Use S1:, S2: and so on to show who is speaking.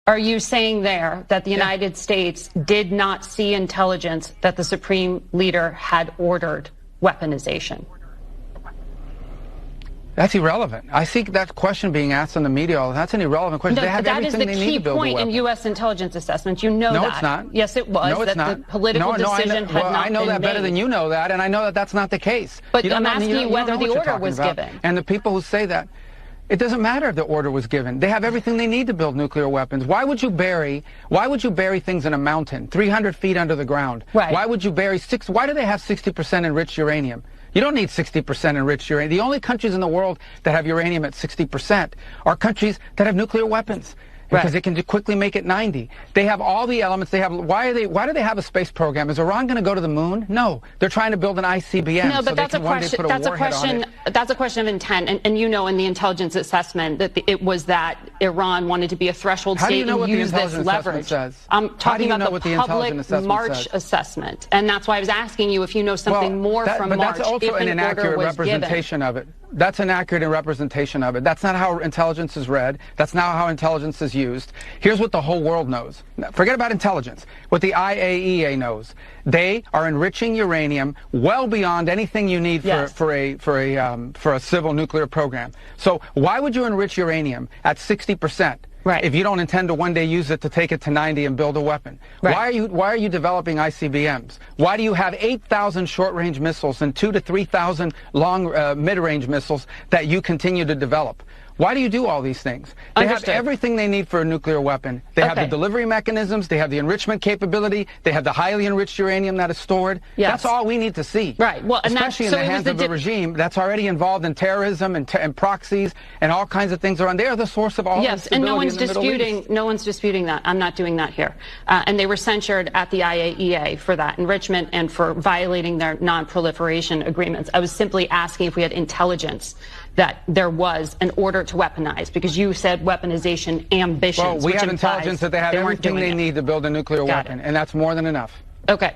S1: Are you saying there that the United States did not see intelligence that the Supreme Leader had ordered weaponization?
S2: That's irrelevant. I see that question being asked in the media. That's an irrelevant question.
S1: No,
S2: they have
S1: that is the key point in
S2: in
S1: U.S. intelligence assessments. You know that.
S2: No, it's not.
S1: Yes, it was.
S2: No, it's not.
S1: The political decision had not been made.
S2: I know that better than you know that, and I know that that's not the case.
S1: But I'm asking you whether the order was given.
S2: And the people who say that, it doesn't matter if the order was given. They have everything they need to build nuclear weapons. Why would you bury things in a mountain, 300 feet under the ground?
S1: Right.
S2: Why would you bury why do they have 60% enriched uranium? You don't need 60% enriched uranium. The only countries in the world that have uranium at 60% are countries that have nuclear weapons. Because they can quickly make it 90. They have all the elements. They have. Why do they have a space program? Is Iran going to go to the moon? No. They're trying to build an ICBM.
S1: No, but that's a question. That's a question of intent. And you know, in the intelligence assessment, that it was that Iran wanted to be a threshold state and use this leverage. I'm talking about the public March assessment, and that's why I was asking you if you know something more from March.
S2: But that's also an inaccurate representation of it. That's an accurate representation of it. That's not how intelligence is read. That's not how intelligence is used. Here's what the whole world knows. Forget about intelligence. What the IAEA knows. They are enriching uranium well beyond anything you need for a civil nuclear program. So why would you enrich uranium at 60%? Right. If you don't intend to one day use it to take it to 90 and build a weapon. Right. Why are you developing ICBMs? Why do you have 8,000 short-range missiles and 2,000 to 3,000 long mid-range missiles that you continue to develop? Why do you do all these things? They have everything they need for a nuclear weapon. They have the delivery mechanisms. They have the enrichment capability. They have the highly enriched uranium that is stored. Yes. That's all we need to see.
S1: Right. Well,
S2: especially in the hands of a regime that's already involved in terrorism and proxies and all kinds of things around. They are the source of all
S1: yes, and no one's disputing that. I'm not doing that here. And they were censured at the IAEA for that enrichment and for violating their non-proliferation agreements. I was simply asking if we had intelligence that there was an order to weaponize, because you said weaponization ambitions.
S2: Well, we have intelligence that they have everything they need to build a nuclear weapon, and that's more than enough.
S1: Okay.